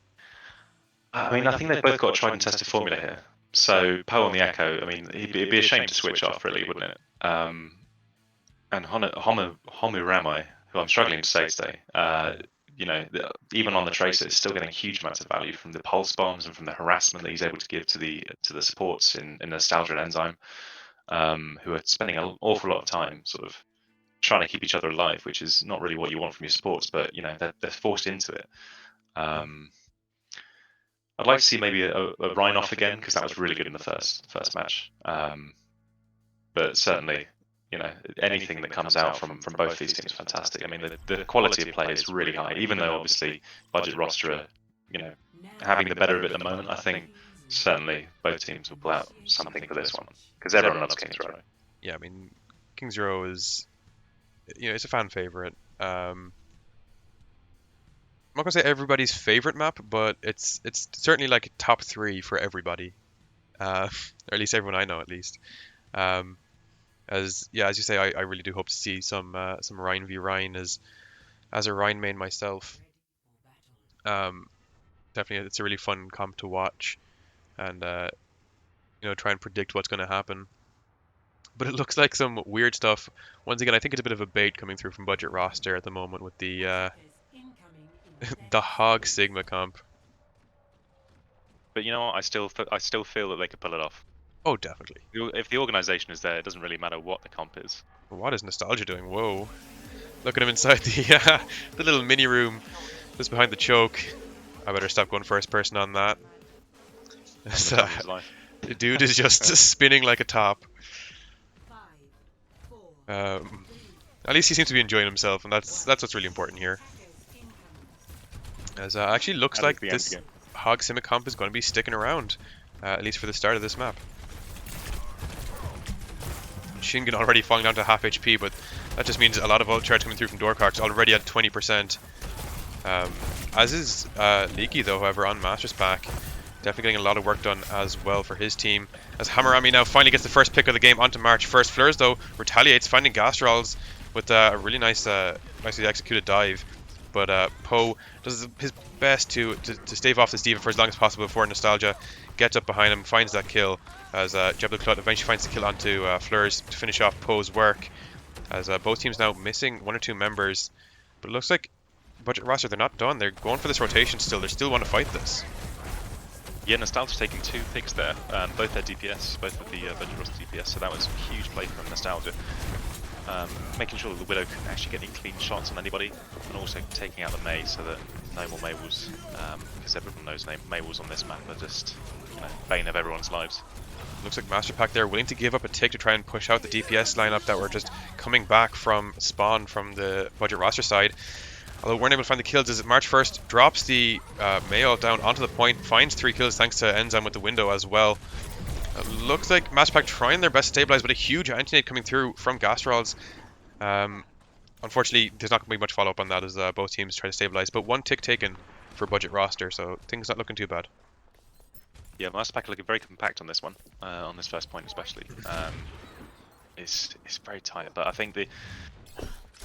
I mean, I think they've both got a tried and tested formula here. So Poe on the Echo, I mean, it'd be a shame to switch off, really, wouldn't it? And Homu Ramai, who I'm struggling to say today, even on the Tracer, is still getting huge amounts of value from the pulse bombs and from the harassment that he's able to give to the supports in Nostalgia and Enzyme, who are spending an awful lot of time sort of trying to keep each other alive, which is not really what you want from your supports, but they're forced into it. I'd like to see maybe a Rhine off again, because that was really good in the first match. But certainly, anything that comes out from both these teams is fantastic. I mean, the quality of play is really high, even though obviously budget roster are, having the better of it at the moment. I think certainly both teams will pull out something for this one, because everyone loves Kings Row. Yeah, I mean, Kings Row is, it's a fan favorite. I'm not gonna say everybody's favorite map, but it's certainly like top 3 for everybody, or at least everyone I know, at least. As you say, I really do hope to see some Rhine v Rhine as a Rhine main myself. Definitely, it's a really fun comp to watch, and try and predict what's going to happen. But it looks like some weird stuff. Once again, I think it's a bit of a bait coming through from budget roster at the moment with the the Hog Sigma comp. But you know what? I still feel that they could pull it off. Oh, definitely. If the organization is there, it doesn't really matter what the comp is. What is Nostalgia doing? Whoa. Look at him inside the the little mini room just behind the choke. I better stop going first person on that. The dude is just spinning like a top. At least he seems to be enjoying himself, and that's what's really important here. As actually looks like this Hog Simic comp is going to be sticking around, at least for the start of this map. Shingen already falling down to half HP, but that just means a lot of ult charge coming through from Dorkox already at 20%. As is Leaky though, however, on MasterPack. Definitely getting a lot of work done as well for his team. As Hammerami now finally gets the first pick of the game onto March first. Fleurs though retaliates, finding Gastrals with a really nicely executed dive. But Poe does his best to stave off this diva for as long as possible before Nostalgia gets up behind him, finds that kill. As Jebel Clut eventually finds the kill onto Fleurs to finish off Poe's work. As both teams now missing 1 or 2 members. But it looks like budget roster, they're not done. They're going for this rotation still. They still want to fight this. Yeah, Nostalgia's taking 2 picks there, both their DPS, both of the budget roster DPS, so that was a huge play from Nostalgia. Making sure that the Widow can actually get any clean shots on anybody, and also taking out the Mei so that no more Maywals, because everyone knows Maywals on this map are just bane of everyone's lives. Looks like MasterPack there willing to give up a tick to try and push out the DPS lineup that were just coming back from spawn from the budget roster side. Although weren't able to find the kills, as March 1st drops the Mayo down onto the point, finds 3 kills thanks to Enzyme with the window as well. Looks like MasterPack trying their best to stabilize, but a huge anti-nade coming through from Gastrals. Unfortunately, there's not going to be much follow-up on that as both teams try to stabilize, but 1 tick taken for budget roster, so things not looking too bad. Yeah, MasterPack looking very compact on this one, on this first point especially. It's very tight, but I think the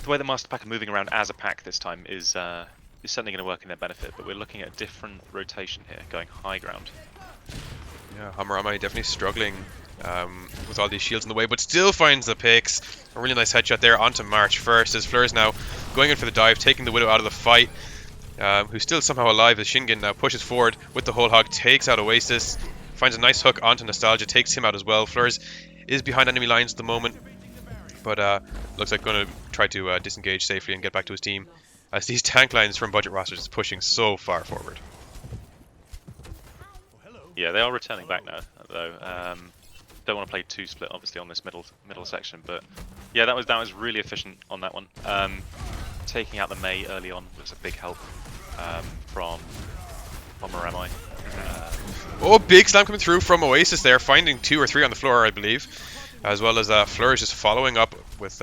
way the MasterPack are moving around as a pack this time is certainly going to work in their benefit, but we're looking at a different rotation here, going high ground. Yeah, Hammerami definitely struggling with all these shields in the way, but still finds the picks. A really nice headshot there onto March first, as Fleurs now going in for the dive, taking the Widow out of the fight, who's still somehow alive as Shingen now pushes forward with the whole hog, takes out Oasis, finds a nice hook onto Nostalgia, takes him out as well. Fleurs is behind enemy lines at the moment, but looks like going to try to disengage safely and get back to his team, as these tank lines from budget rosters is pushing so far forward. Yeah, they are returning back now, though. Don't want to play 2 split, obviously, on this middle section, but yeah, that was really efficient on that one. Taking out the Mei early on was a big help from Ramai. Oh, big slam coming through from Oasis there, finding 2 or 3 on the floor, I believe, as well as Fleurs just following up with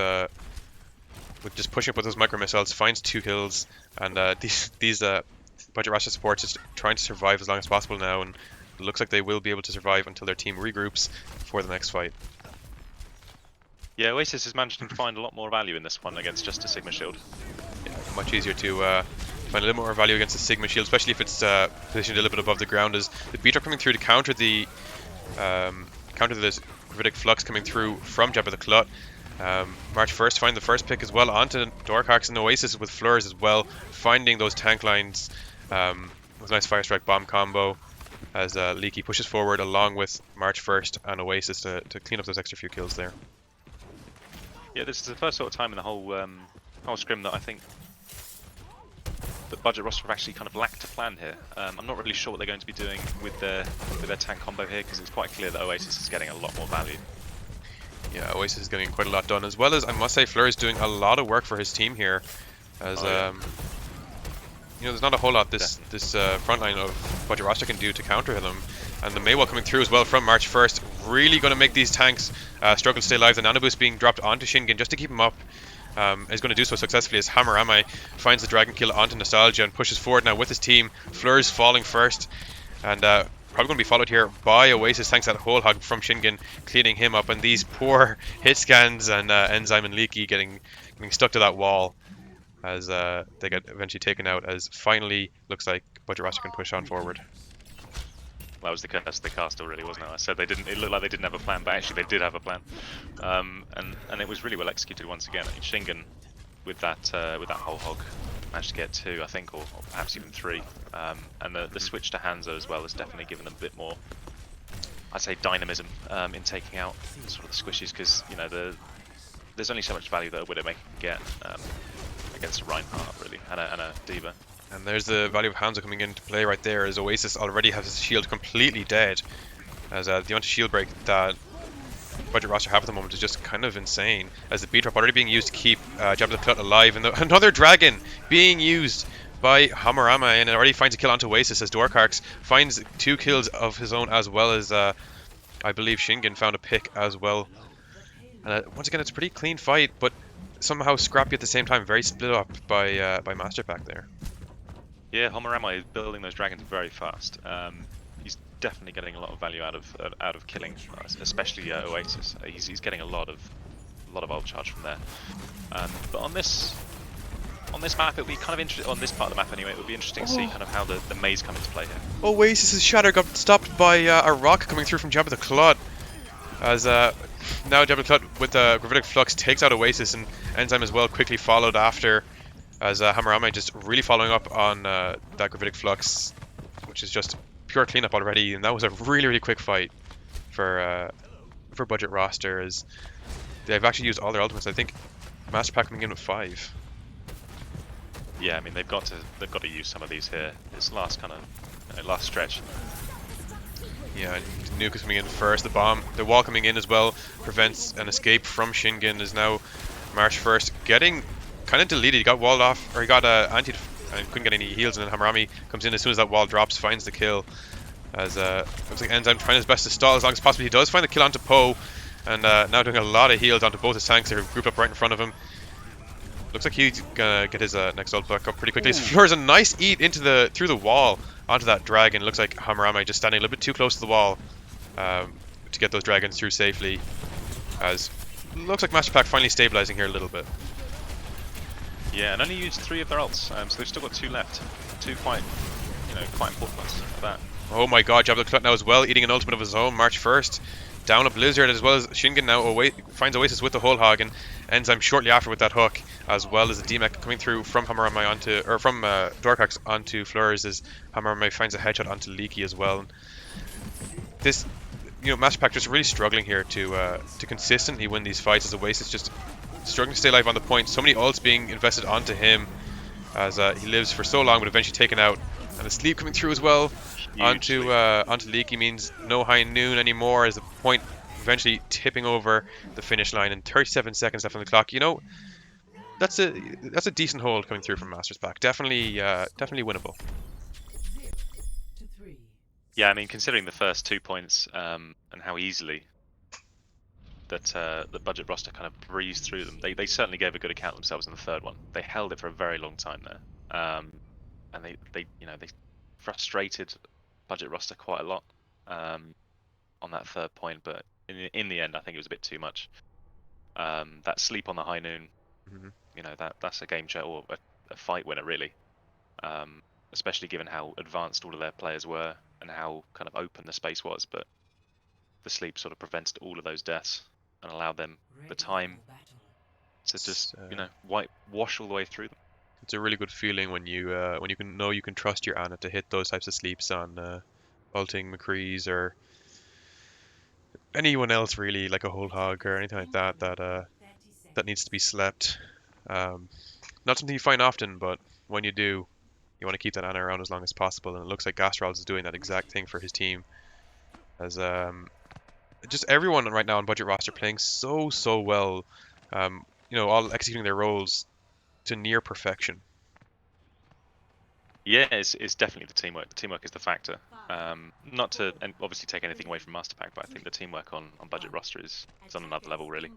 with just pushing up with those micro missiles, finds 2 kills, and these Budget Raster supports just trying to survive as long as possible now, and it looks like they will be able to survive until their team regroups for the next fight. Yeah, Oasis is managing to find a lot more value in this one against just a Sigma Shield. Yeah, much easier to find a little more value against the Sigma Shield, especially if it's positioned a little bit above the ground. As the beat are coming through to counter this Gravitic Flux coming through from Jabba the Clut. March 1st find the first pick as well onto Dorkax, and Oasis with Fleurs as well, finding those tank lines with a nice Fire Strike Bomb combo as Leaky pushes forward along with March 1st and Oasis to clean up those extra few kills there. Yeah, this is the first sort of time in the whole scrim that I think the Budget roster have actually kind of lacked a plan here. I'm not really sure what they're going to be doing with their tank combo here, because it's quite clear that Oasis is getting a lot more value. Yeah, Oasis is getting quite a lot done, as well as I must say Fleur is doing a lot of work for his team here, as you know, there's not a whole lot this front line of Budget roster can do to counter them, and the Maywall coming through as well from March 1st, really going to make these tanks struggle to stay alive. The nano boost being dropped onto Shingen just to keep him up. Is going to do so successfully as Hammerami finds the Dragon Kill onto Nostalgia and pushes forward now with his team. Fleur's falling first, and probably going to be followed here by Oasis thanks to that whole hog from Shingen cleaning him up, and these poor hit scans and Enzyme and Leaky getting stuck to that wall as they get eventually taken out, as finally looks like Budget Roster can push on forward. That was the curse of the castle, really, wasn't it? I said they didn't. It looked like they didn't have a plan, but actually they did have a plan, and it was really well executed once again. I mean, Shingen with that whole hog managed to get 2, I think, or perhaps even 3, and the switch to Hanzo as well has definitely given them a bit more, I'd say, dynamism in taking out sort of the squishies, because you know there's only so much value that a Widowmaker can get against a Reinhardt, really, and a D.Va. And there's the value of Hanzo coming into play right there, as Oasis already has his shield completely dead. As the amount of shield break that Budget roster have at the moment is just kind of insane. As the beat drop already being used to keep Jabba the Clut alive, and another dragon being used by Hammerama, and it already finds a kill onto Oasis as Dorkarx finds 2 kills of his own, as well as I believe Shingen found a pick as well. And once again, it's a pretty clean fight, but somehow scrappy at the same time, very split up by MasterPack there. Yeah, Homorama is building those dragons very fast. He's definitely getting a lot of value out of killing, especially Oasis. He's getting a lot of ult charge from there. But on this map, it'll be kind of interesting. On this part of the map, anyway, it would be interesting to see kind of how the maze come into play here. Oasis's shatter got stopped by a rock coming through from Jabba the Clut, as now Jabba the Clut with the Gravitic Flux takes out Oasis, and Enzyme as well quickly followed after, as Hammerame just really following up on that Gravitic Flux, which is just pure cleanup already, and that was a really quick fight for Budget roster, as they've actually used all their ultimates. I think MasterPack coming in with 5. Yeah, I mean they've got to use some of these here. This last kind of last stretch. Yeah, Nuke is coming in first. The wall coming in as well prevents an escape from Shingen. Is now March 1st getting kind of deleted. He got walled off, or he got antied and couldn't get any heals, and then Hamarami comes in as soon as that wall drops, finds the kill. As looks like Enzyme trying his best to stall as long as possible. He does find the kill onto Poe, and now doing a lot of heals onto both his tanks. They're grouped up right in front of him. Looks like he's gonna get his next ult back up pretty quickly. Floors a nice eat through the wall onto that dragon. Looks like Hamarami just standing a little bit too close to the wall to get those dragons through safely. As looks like MasterPack finally stabilizing here a little bit. Yeah, and only used 3 of their ults, so they've still got 2 left. 2 quite important ones for that. Oh my god, Jabba the Clut now as well, eating an ultimate of his own. March 1st, down a Blizzard, as well as Shingen now finds Oasis with the whole hog, and Enzyme shortly after with that hook, as well as the D-Mech coming through from Hamarami from Dorkax onto Fleurs, as Hamarami finds a headshot onto Leaky as well. This, MasterPack just really struggling here to consistently win these fights, as Oasis just struggling to stay alive on the point. So many ults being invested onto him, as he lives for so long, but eventually taken out. And the sleep coming through as well onto Leaky means no high noon anymore, as the point eventually tipping over the finish line, and 37 seconds left on the clock. That's a decent hold coming through from MasterPack. Definitely winnable. Yeah, I mean, considering the first 2 points and how easily the budget roster kind of breezed through them. They certainly gave a good account of themselves in the third one. They held it for a very long time there, and they frustrated budget roster quite a lot on that third point. But in the end, I think it was a bit too much. That sleep on the high noon, that's a game changer or a fight winner really. Especially given how advanced all of their players were and how kind of open the space was, but the sleep sort of prevented all of those deaths and allowed them the time to just wash all the way through them. It's a really good feeling when you can trust your Ana to hit those types of sleeps on ulting McCree's or anyone else really, like a whole hog or anything like that needs to be slept. Not something you find often, but when you do, you want to keep that Ana around as long as possible, and it looks like Gastrals is doing that exact thing for his team. As just everyone right now on budget roster playing so well, all executing their roles to near perfection. Yeah, it's definitely the teamwork. The teamwork is the factor. Not to obviously take anything away from MasterPack, but I think the teamwork on budget roster is on another level really.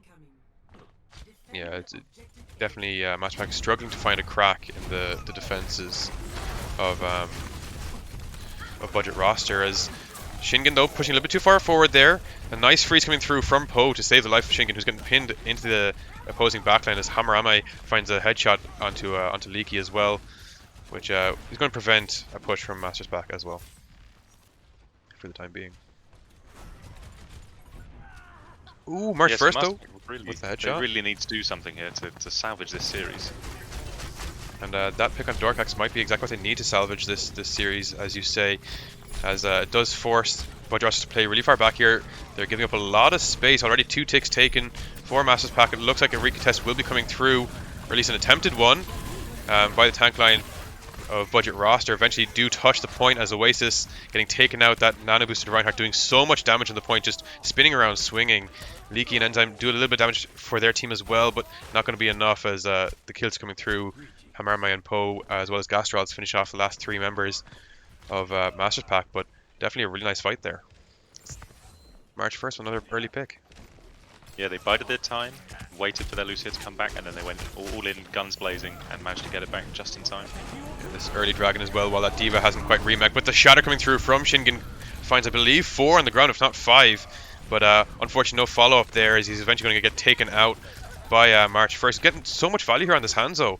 Yeah, it's definitely MasterPack struggling to find a crack in the defenses of budget roster, as Shingen though pushing a little bit too far forward there. A nice freeze coming through from Poe to save the life of Shingen, who's getting pinned into the opposing backline as Hamarame finds a headshot onto Leaky as well, which is going to prevent a push from MasterPack as well for the time being. Ooh, March first though. With the headshot. They really need to do something here to salvage this series. And that pick on Dorkax might be exactly what they need to salvage this series, as you say, as it does force budget roster to play really far back here. They're giving up a lot of space. Already 2 ticks taken for MasterPack. It looks like a recontest will be coming through, or at least an attempted one, by the tank line of budget roster. Eventually do touch the point as Oasis getting taken out. That nano boosted Reinhardt doing so much damage on the point, just spinning around, swinging. Leaky and Enzyme do a little bit of damage for their team as well, but not going to be enough as the kills coming through. Hamarame and Poe, as well as Gastrals, finish off the last 3 members of MasterPack, but definitely a really nice fight there. March 1st, another early pick. Yeah, they bided their time, waited for their Lucia to come back, and then they went all in, guns blazing, and managed to get it back just in time. And this early Dragon as well, while that D.Va hasn't quite remech, but the shatter coming through from Shingen finds, I believe, 4 on the ground, if not 5. But unfortunately, no follow-up there, as he's eventually going to get taken out by March 1st. Getting so much value here on this Hanzo.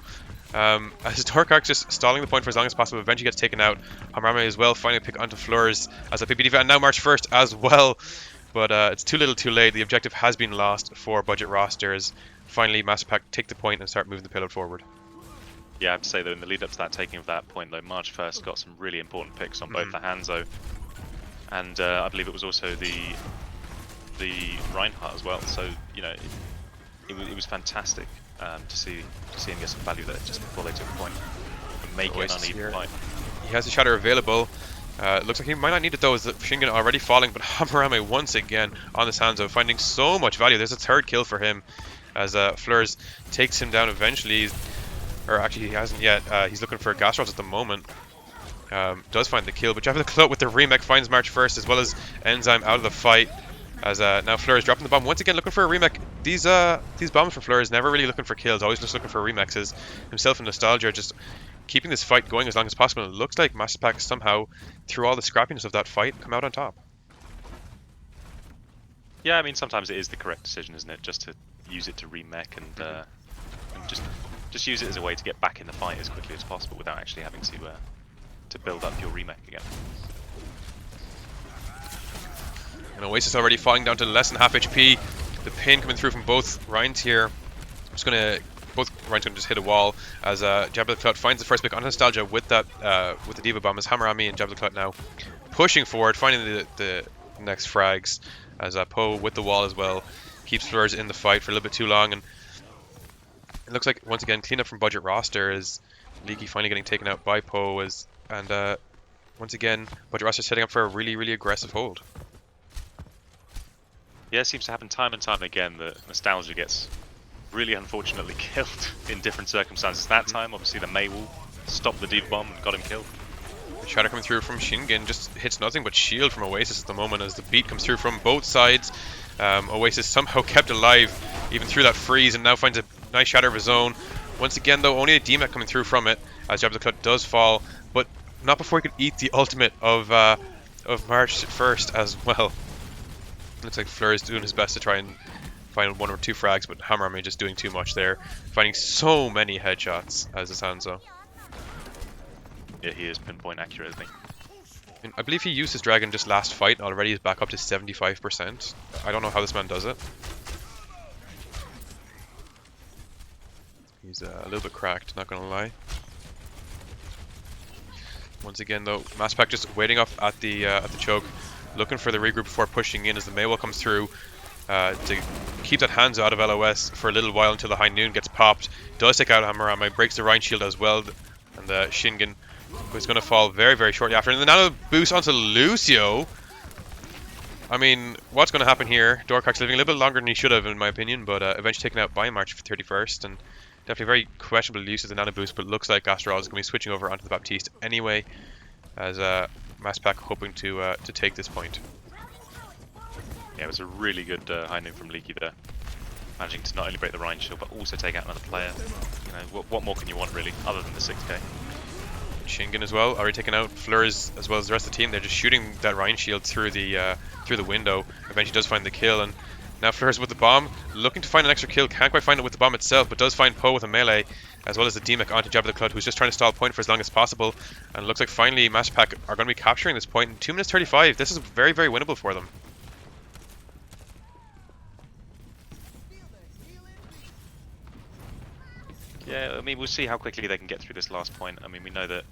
As Dorkax just stalling the point for as long as possible, eventually gets taken out. Hamarame as well, finally pick onto Fleurs as a PPD, and now March 1st as well. But it's too little too late. The objective has been lost for budget rosters. Finally, MasterPack take the point and start moving the payload forward. Yeah, I have to say though, in the lead up to that taking of that point though, March 1st got some really important picks on both the Hanzo and I believe it was also the Reinhardt as well. So it was fantastic to see him get some value there just before they took the point and make it an uneven fight. He has the shatter available. Looks like he might not need it though, as Shingen already falling, but Hamarame once again on this Hanzo, finding so much value. There's a 3rd kill for him as Fleurs takes him down eventually, or actually he hasn't yet. He's looking for Gastrals at the moment. Does find the kill, but Jabba the Clout with the remake finds March 1st, as well as Enzyme out of the fight. As now Fleurs dropping the bomb once again, looking for a remake. These bombs for Fleurs, never really looking for kills, always just looking for remixes. Himself and Nostalgia just keeping this fight going as long as possible. It looks like MasterPack somehow, through all the scrappiness of that fight, come out on top. Yeah, I mean sometimes it is the correct decision, isn't it? Just to use it to remech and just use it as a way to get back in the fight as quickly as possible without actually having to build up your remech again. And Oasis already falling down to less than half HP. The pin coming through from both Rhines here. Both Rhines gonna just hit a wall as Jabba the Clout finds the first pick on Nostalgia with that with the D.Va bomb, as Hamarame and Jabba the Clout now pushing forward, finding the next frags, as Poe with the wall as well keeps Fleurs in the fight for a little bit too long, and it looks like once again cleanup from budget roster as Leaky finally getting taken out by Poe, and once again budget roster setting up for a really aggressive hold. Yeah, it seems to happen time and time again that Nostalgia gets really unfortunately killed in different circumstances. That time, obviously, the Maywall stopped the D.Va bomb and got him killed. The shatter coming through from Shingen just hits nothing but shield from Oasis at the moment, as the beat comes through from both sides. Oasis somehow kept alive even through that freeze and now finds a nice shatter of his own. Once again though, only a DMAC coming through from it as Jabba the Hutt does fall, but not before he could eat the ultimate of March 1st as well. Looks like Fleur is doing his best to try and find 1 or 2 frags, but Hammer Army just doing too much there. Finding so many headshots as it sounds though. Yeah, he is pinpoint accurate, I think. And I believe he used his dragon just last fight and already is back up to 75%. I don't know how this man does it. He's a little bit cracked, not gonna lie. Once again though, MasterPack just waiting up at the choke, looking for the regroup before pushing in as the Maywell comes through to keep that hands out of LOS for a little while until the High Noon gets popped. Does take out Hammerama, breaks the Rhine Shield as well, and the Shingen was going to fall very, very shortly after. And the nano boost onto Lucio. I mean, what's going to happen here? Dorkark's living a little bit longer than he should have, in my opinion, but eventually taken out by March 31st. And definitely very questionable use of the nano boost, but looks like Astral is going to be switching over onto the Baptiste anyway, as MasterPack hoping to take this point. Yeah, it was a really good high noon from Leaky there. Managing to not only break the Rhine Shield, but also take out another player. You know, what more can you want, really, other than the 6k? Shingen as well, already taken out. Fleurs as well as the rest of the team. They're just shooting that Rhine Shield through the window. Eventually does find the kill, and now Fleurs with the bomb, looking to find an extra kill. Can't quite find it with the bomb itself, but does find Poe with a melee, as well as the DMAC onto Jabba the Hutt, who's just trying to stall point for as long as possible. And it looks like finally MasterPack are going to be capturing this point in 2 minutes 35. This is very, very winnable for them. Yeah, I mean, we'll see how quickly they can get through this last point. I mean, we know that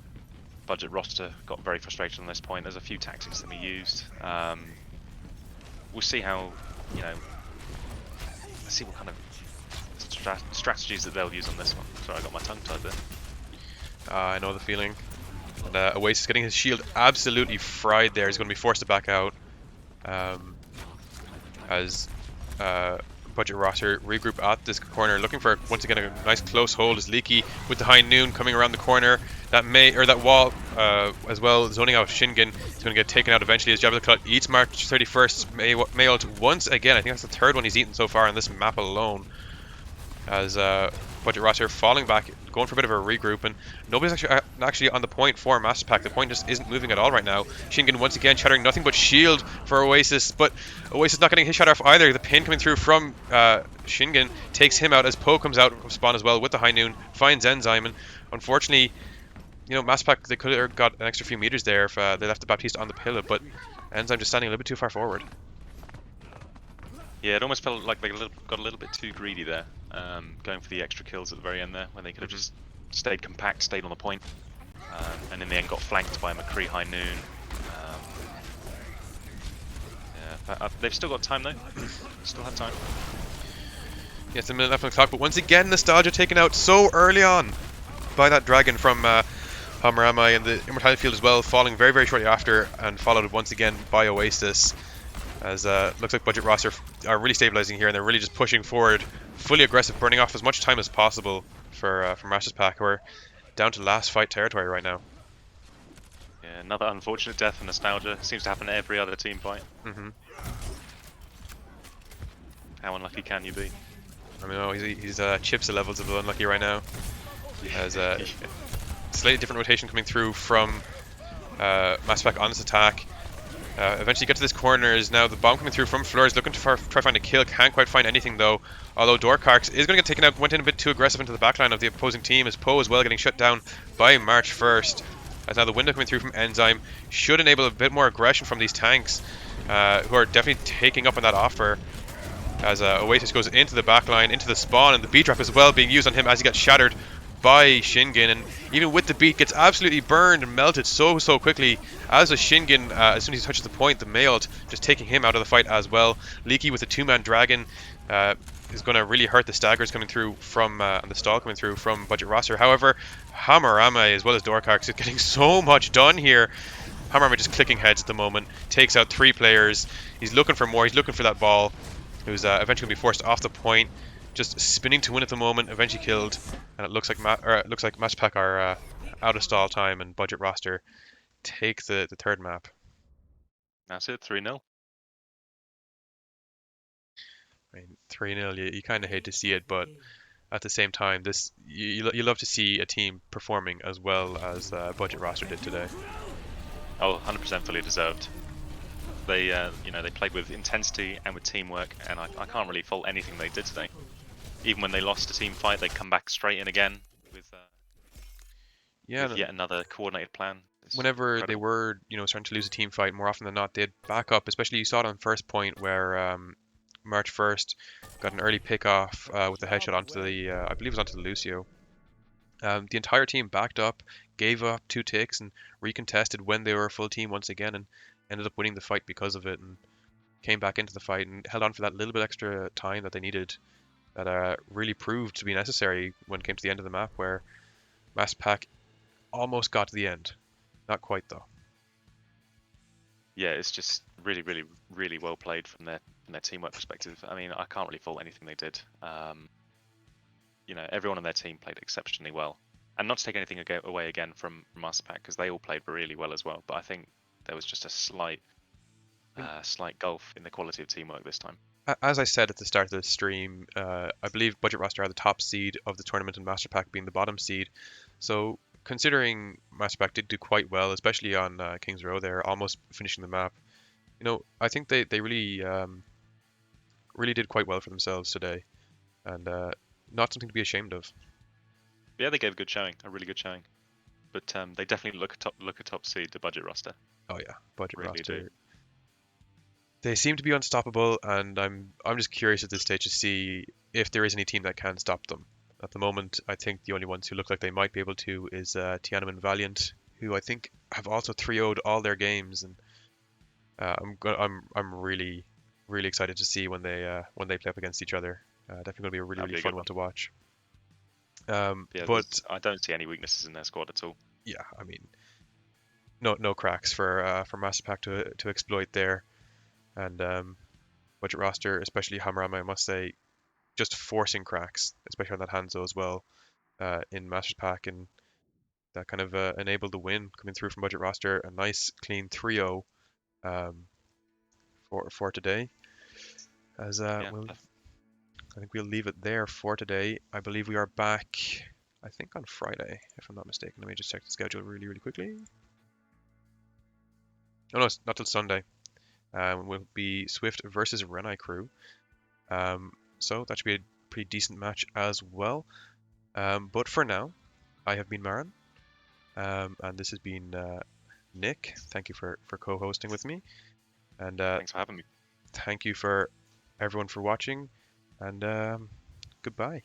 Budget roster got very frustrated on this point. There's a few tactics that we used. We'll see how, you know, let's see what kind of strategies that they'll use on this one. Sorry, I got my tongue tied there. I know the feeling. And Oasis getting his shield absolutely fried there. He's going to be forced to back out as Budget roster regroup at this corner, looking for once again a nice close hold as Leaky with the High Noon coming around the corner. That wall as well, zoning out Shingen. He's going to get taken out eventually as Jabba the Hutt eats March 31st Mayult once again. I think that's the 3rd one he's eaten so far on this map alone. As Budget roster falling back, going for a bit of a regroup, and nobody's actually on the point for MasterPack. The point just isn't moving at all right now. Shingen once again shattering nothing but shield for Oasis, but Oasis not getting his shatter off either. The pin coming through from Shingen takes him out as Poe comes out of spawn as well with the High Noon, finds Enzyme, and unfortunately, you know, MasterPack, they could have got an extra few meters there if they left the Baptiste on the pillar, but Enzyme just standing a little bit too far forward. Yeah, it almost felt like they got a little bit too greedy there, going for the extra kills at the very end there, when they could have just stayed compact, stayed on the point, and in the end got flanked by McCree High Noon. Yeah, they've still got time though. Still have time. Yeah, it's a minute left on the clock, but once again, Nostalgia taken out so early on by that dragon from Hammerama, and the Immortality Field as well, falling very, very shortly after, and followed once again by Oasis. As looks like Budget roster are really stabilizing here, and they're really just pushing forward, fully aggressive, burning off as much time as possible for MasterPack, who are down to last fight territory right now. Yeah, another unfortunate death for Nostalgia. Seems to happen to every other team fight. How unlucky can you be? I mean, oh, he's chips the levels of unlucky right now. As slightly different rotation coming through from MasterPack on this attack. Eventually get to this corner, is now the bomb coming through from Fleurs, looking to try to find a kill, can't quite find anything though, although Dorkark's is going to get taken out, went in a bit too aggressive into the backline of the opposing team, as Poe as well getting shut down by March 1st, as now the window coming through from Enzyme should enable a bit more aggression from these tanks, who are definitely taking up on that offer, as Oasis goes into the backline, into the spawn, and the beat drop as well being used on him as he gets shattered by Shingen, and even with the beat gets absolutely burned and melted so quickly, as a Shingen, as soon as he touches the point, the Mayult just taking him out of the fight as well. Leaky with the 2-man dragon is going to really hurt the staggers coming through from, and the stall coming through from Budget roster. However, Hammerama as well as Dorkark is getting so much done here. Hammerama just clicking heads at the moment, takes out 3 players, he's looking for more, he's looking for that ball, who's eventually going to be forced off the point. Just spinning to win at the moment, eventually killed, and it looks like MasterPack are out of stall time, and Budget roster take the 3rd map. That's it, 3-0. I mean, 3-0, you kind of hate to see it, but at the same time, you love to see a team performing as well as Budget Roster did today. Oh, 100% fully deserved. They, they played with intensity and with teamwork, and I can't really fault anything they did today. Even when they lost a team fight, they come back straight in again with Yeah, yet another coordinated plan. It's whenever they incredible. were, starting to lose a team fight, more often than not, they'd back up. Especially you saw it on first point where March 1st got an early pick off with a headshot onto the, I believe it was onto the Lucio. The entire team backed up, gave up 2 ticks, and recontested when they were a full team once again, and ended up winning the fight because of it, and came back into the fight and held on for that little bit extra time that they needed. That really proved to be necessary when it came to the end of the map, where MasterPack almost got to the end. Not quite though. Yeah, it's just really, really, really well played from their teamwork perspective. I mean, I can't really fault anything they did. Everyone on their team played exceptionally well, and not to take anything away again from MasterPack, because they all played really well as well. But I think there was just a slight gulf in the quality of teamwork this time. As I said at the start of the stream, I believe Budget Roster are the top seed of the tournament and MasterPack being the bottom seed. So considering MasterPack did do quite well, especially on Kings Row, they're almost finishing the map. I think they really really did quite well for themselves today, and not something to be ashamed of. Yeah, they gave a really good showing. But they definitely look a top seed, the Budget Roster. Oh yeah, Budget Really Roster. do. They seem to be unstoppable, and I'm just curious at this stage to see if there is any team that can stop them. At the moment, I think the only ones who look like they might be able to is Tiananmen Valiant, who I think have also 3-0'd all their games, and I'm really really excited to see when they play up against each other. Definitely going to be a really That'd really be a fun good one one. to watch. Yeah, But I don't see any weaknesses in their squad at all. yeah, I mean, no cracks for MasterPack to exploit there, and Budget Roster, especially Hamrama, I must say, just forcing cracks, especially on that Hanzo as well, in MasterPack, and that kind of enabled the win coming through from Budget Roster. A nice clean 3-0 um, for today. As Yeah, I think we'll leave it there for today. I believe we are back, I think on Friday, if I'm not mistaken. Let me just check the schedule really, really quickly. Oh no, it's not till Sunday. Will be Swift versus Renai Crew. So that should be a pretty decent match as well. But for now, I have been Marin, and this has been Nick. Thank you for co-hosting with me, and thanks for having me. thank you for everyone for watching, and goodbye.